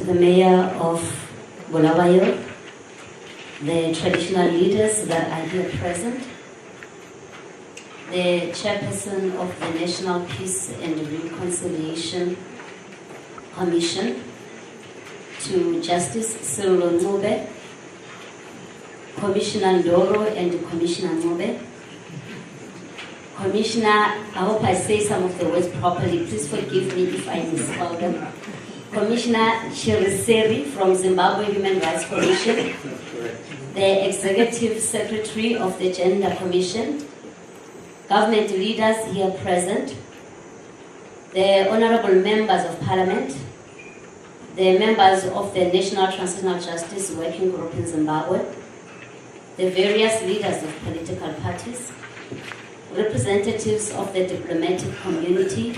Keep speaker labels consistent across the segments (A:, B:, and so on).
A: the mayor of Bulawayo, the traditional leaders that are here present, the chairperson of the National Peace and Reconciliation Commission, to Justice Cyril Ngube, Commissioner Ndoro and Commissioner Ngube, Commissioner, I hope I say some of the words properly, please forgive me if I misspell them. Commissioner Chiriseri from Zimbabwe Human Rights Commission, the Executive Secretary of the Gender Commission, government leaders here present, the honorable members of parliament, the members of the National Transitional Justice Working Group in Zimbabwe, the various leaders of political parties, representatives of the diplomatic community,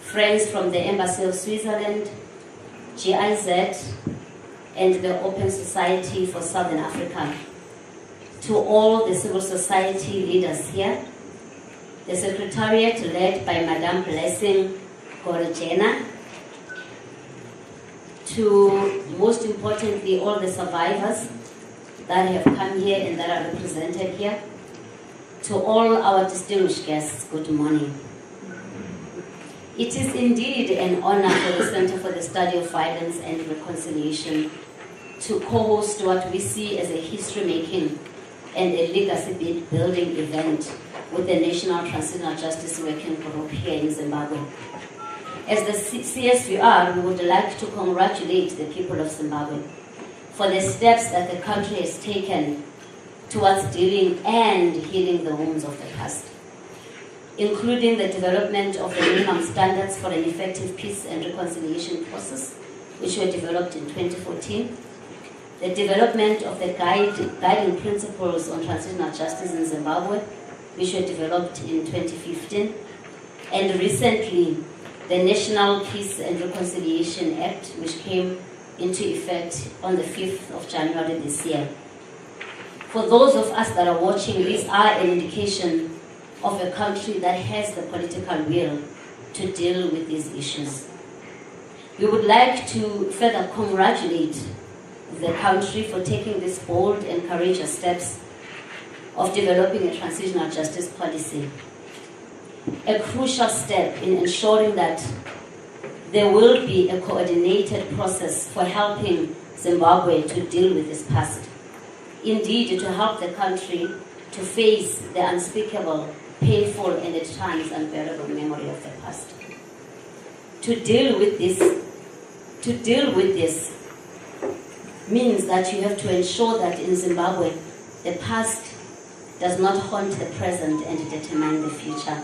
A: friends from the Embassy of Switzerland, GIZ, and the Open Society for Southern Africa. To all the civil society leaders here, the Secretariat led by Madame Blessing Gorjena, to most importantly all the survivors that have come here and that are represented here, to all our distinguished guests, good morning. It is indeed an honor for the Center for the Study of Violence and Reconciliation to co-host what we see as a history-making and a legacy-building event with the National Transitional Justice Working Group here in Zimbabwe. As the CSVR, we would like to congratulate the people of Zimbabwe for the steps that the country has taken towards dealing and healing the wounds of the past, including the development of the minimum standards for an effective peace and reconciliation process, which were developed in 2014, the development of the guiding principles on transitional justice in Zimbabwe, which were developed in 2015, and recently, the National Peace and Reconciliation Act, which came into effect on the 5th of January this year. For those of us that are watching, these are an indication of a country that has the political will to deal with these issues. We would like to further congratulate the country for taking this bold and courageous steps of developing a transitional justice policy. A crucial step in ensuring that there will be a coordinated process for helping Zimbabwe to deal with this past. Indeed, to help the country to face the unspeakable, painful, and at times unbearable memory of the past. To deal with this means that you have to ensure that in Zimbabwe, the past does not haunt the present and determine the future.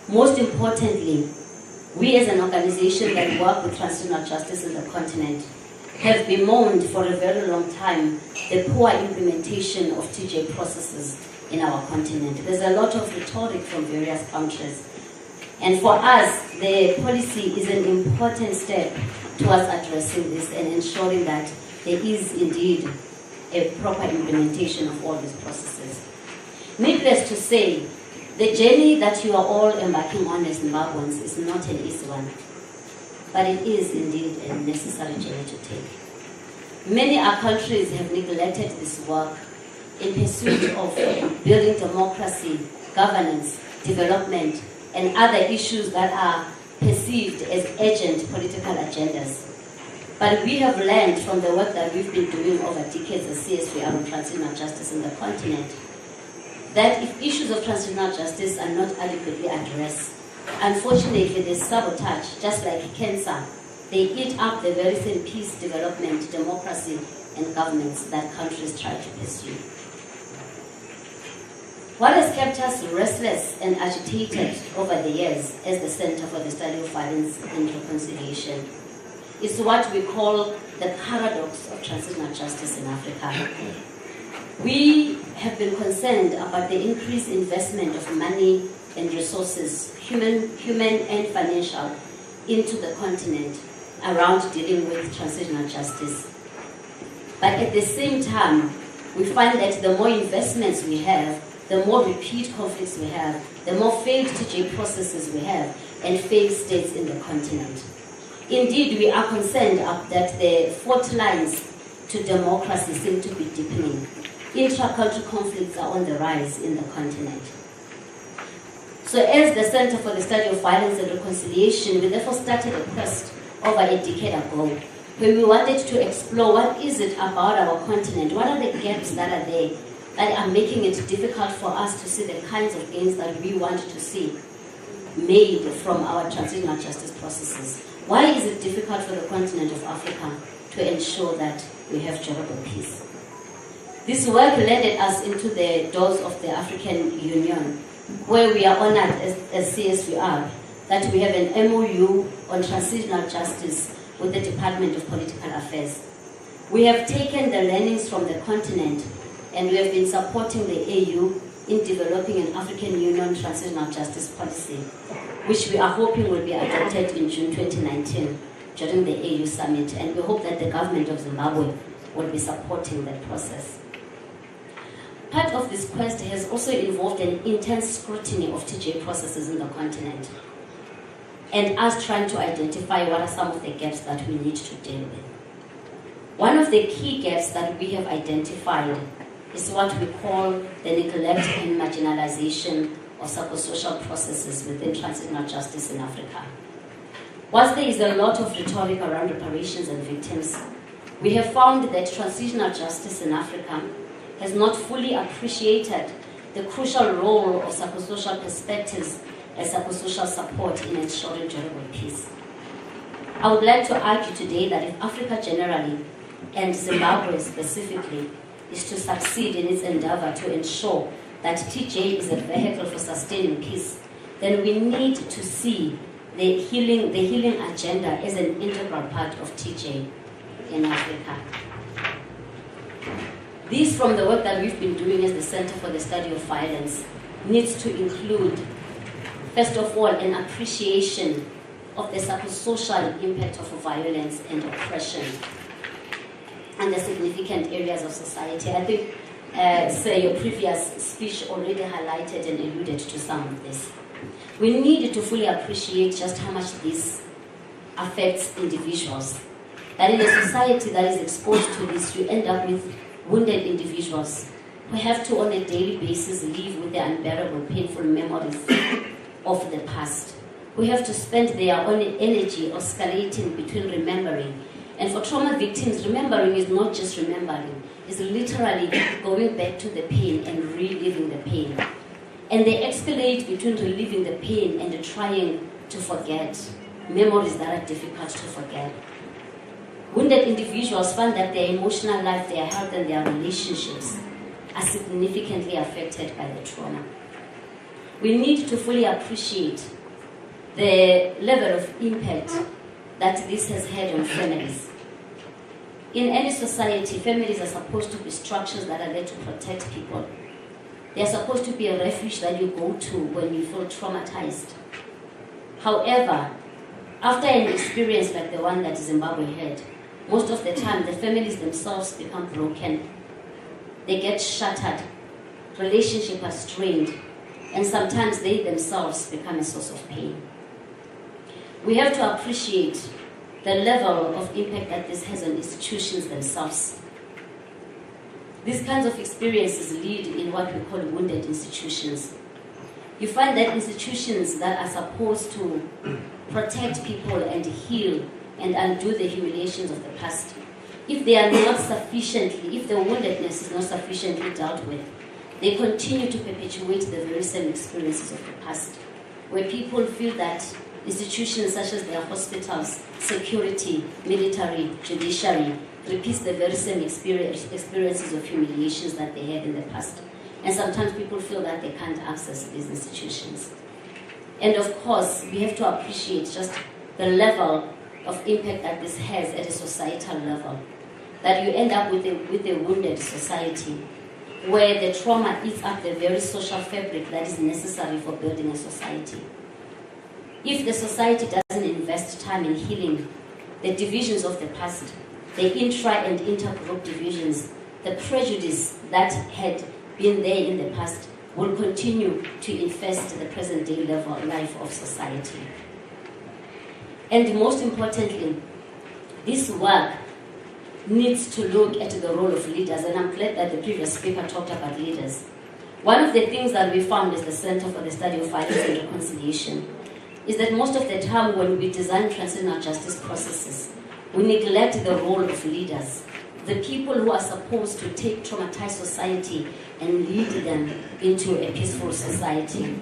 A: Most importantly, we as an organization that work with transitional justice in the continent have bemoaned for a very long time the poor implementation of TJ processes in our continent. There's a lot of rhetoric from various countries. And for us, the policy is an important step towards addressing this and ensuring that there is indeed a proper implementation of all these processes. Needless to say, the journey that you are all embarking on as Zimbabweans is not an easy one, but it is indeed a necessary journey to take. Many our countries have neglected this work in pursuit of building democracy, governance, development, and other issues that are perceived as urgent political agendas. But we have learned from the work that we've been doing over decades as CSVR on transitional justice in the continent that if issues of transitional justice are not adequately addressed, unfortunately they sabotage, just like cancer. They eat up the very same peace, development, democracy, and governance that countries try to pursue. What has kept us restless and agitated over the years as the Center for the Study of Violence and Reconciliation is what we call the paradox of transitional justice in Africa. We have been concerned about the increased investment of money and resources, human and financial, into the continent around dealing with transitional justice. But at the same time, we find that the more investments we have, the more repeat conflicts we have, the more failed TJ processes we have, and failed states in the continent. Indeed, we are concerned that the fault lines to democracy seem to be deepening. Intra-cultural conflicts are on the rise in the continent. So as the Center for the Study of Violence and Reconciliation, we therefore started a quest over a decade ago, where we wanted to explore what is it about our continent, what are the gaps that are there that are making it difficult for us to see the kinds of gains that we want to see made from our transitional justice processes. Why is it difficult for the continent of Africa to ensure that we have durable peace? This work led us into the doors of the African Union, where we are honored as CSVR that we have an MOU on transitional justice with the Department of Political Affairs. We have taken the learnings from the continent and we have been supporting the AU in developing an African Union transitional justice policy, which we are hoping will be adopted in June 2019 during the AU summit, and we hope that the government of Zimbabwe will be supporting that process. Part of this quest has also involved an intense scrutiny of TJ processes in the continent, and us trying to identify what are some of the gaps that we need to deal with. One of the key gaps that we have identified is what we call the neglect and marginalization of psychosocial processes within transitional justice in Africa. Whilst there is a lot of rhetoric around reparations and victims, we have found that transitional justice in Africa has not fully appreciated the crucial role of psychosocial perspectives and psychosocial support in ensuring durable peace. I would like to argue today that if Africa generally, and Zimbabwe specifically, is to succeed in its endeavor to ensure that TJ is a vehicle for sustaining peace, then we need to see the healing agenda as an integral part of TJ in Africa. This, from the work that we've been doing as the Center for the Study of Violence, needs to include, first of all, an appreciation of the psychosocial impact of violence and oppression and the significant areas of society. I think, your previous speech already highlighted and alluded to some of this. We need to fully appreciate just how much this affects individuals. That in a society that is exposed to this, you end up with wounded individuals who have to, on a daily basis, live with the unbearable, painful memories of the past. Who have to spend their own energy oscillating between remembering. And for trauma victims, remembering is not just remembering. It's literally going back to the pain and reliving the pain. And they escalate between reliving the pain and trying to forget memories that are difficult to forget. Wounded individuals find that their emotional life, their health, and their relationships are significantly affected by the trauma. We need to fully appreciate the level of impact that this has had on families. In any society, families are supposed to be structures that are there to protect people. They are supposed to be a refuge that you go to when you feel traumatized. However, after an experience like the one that Zimbabwe had, most of the time the families themselves become broken. They get shattered, relationships are strained, and sometimes they themselves become a source of pain. We have to appreciate the level of impact that this has on institutions themselves. These kinds of experiences lead in what we call wounded institutions. You find that institutions that are supposed to protect people and heal and undo the humiliations of the past, if they are not sufficiently, if the woundedness is not sufficiently dealt with, they continue to perpetuate the very same experiences of the past, where people feel that institutions such as their hospitals, security, military, judiciary, repeats the very same experiences of humiliations that they had in the past. And sometimes people feel that they can't access these institutions. And of course, we have to appreciate just the level of impact that this has at a societal level. That you end up with a wounded society where the trauma eats up the very social fabric that is necessary for building a society. If the society doesn't invest time in healing the divisions of the past, the intra and intergroup divisions, the prejudice that had been there in the past will continue to infest the present day level life of society. And most importantly, this work needs to look at the role of leaders, and I'm glad that the previous speaker talked about leaders. One of the things that we found as the Center for the Study of Violence and Reconciliation is that most of the time when we design transitional justice processes, we neglect the role of leaders, the people who are supposed to take traumatized society and lead them into a peaceful society.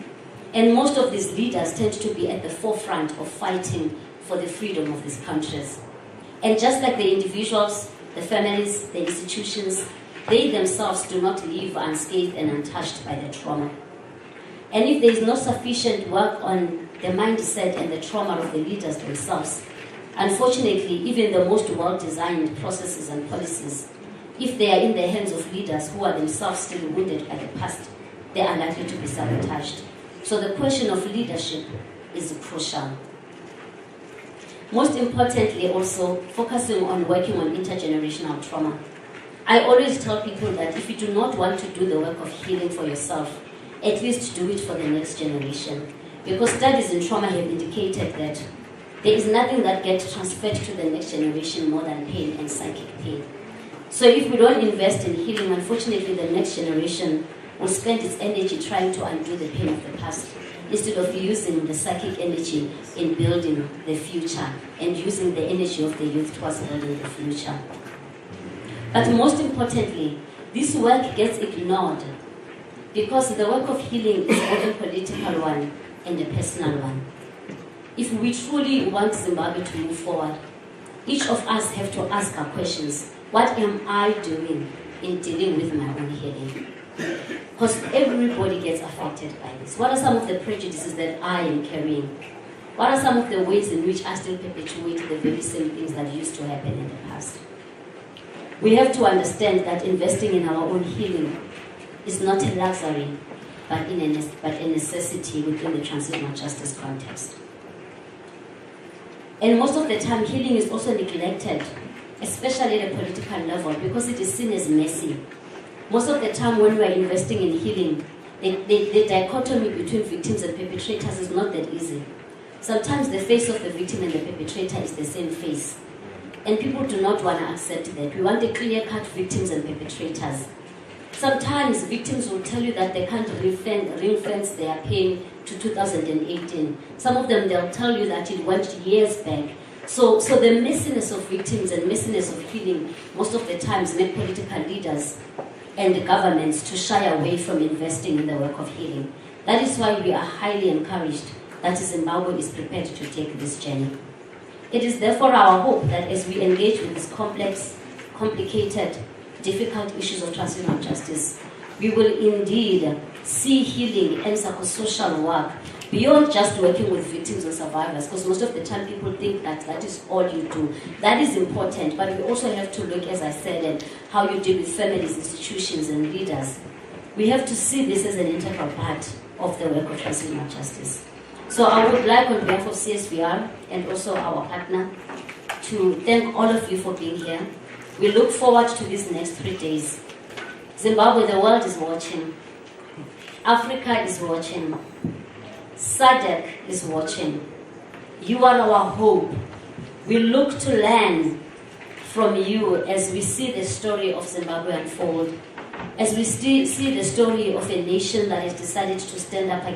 A: And most of these leaders tend to be at the forefront of fighting for the freedom of these countries. And just like the individuals, the families, the institutions, they themselves do not live unscathed and untouched by the trauma. And if there is no sufficient work on the mindset and the trauma of the leaders themselves, unfortunately, even the most well-designed processes and policies, if they are in the hands of leaders who are themselves still wounded by the past, they are likely to be sabotaged. So the question of leadership is crucial. Most importantly, also, focusing on working on intergenerational trauma. I always tell people that if you do not want to do the work of healing for yourself, at least do it for the next generation. Because studies in trauma have indicated that there is nothing that gets transferred to the next generation more than pain and psychic pain. So if we don't invest in healing, unfortunately the next generation will spend its energy trying to undo the pain of the past, instead of using the psychic energy in building the future and using the energy of the youth towards building the future. But most importantly, this work gets ignored because the work of healing is both a political one and a personal one. If we truly want Zimbabwe to move forward, each of us have to ask our questions. What am I doing in dealing with my own healing? Because everybody gets affected by this. What are some of the prejudices that I am carrying? What are some of the ways in which I still perpetuate the very same things that used to happen in the past? We have to understand that investing in our own healing is not a luxury, but a necessity within the transitional justice context. And most of the time, healing is also neglected, especially at a political level, because it is seen as messy. Most of the time when we are investing in healing, the dichotomy between victims and perpetrators is not that easy. Sometimes the face of the victim and the perpetrator is the same face. And people do not want to accept that. We want a clear-cut victims and perpetrators. Sometimes victims will tell you that they can't ring-fence their pain to 2018. Some of them, they'll tell you that it went years back. So the messiness of victims and messiness of healing most of the times make political leaders and the governments to shy away from investing in the work of healing. That is why we are highly encouraged that Zimbabwe is prepared to take this journey. It is therefore our hope that as we engage with these complex, complicated, difficult issues of transitional justice, we will indeed see healing and psychosocial work beyond just working with victims and survivors, because most of the time people think that that is all you do. That is important, but we also have to look, as I said, at how you deal with families, institutions, and leaders. We have to see this as an integral part of the work of transitional justice. So I would like, on behalf of CSVR and also our partner, to thank all of you for being here. We look forward to these next 3 days. Zimbabwe, the world is watching. Africa is watching. SADC is watching. You are our hope. We look to learn from you as we see the story of Zimbabwe unfold, as we see the story of a nation that has decided to stand up against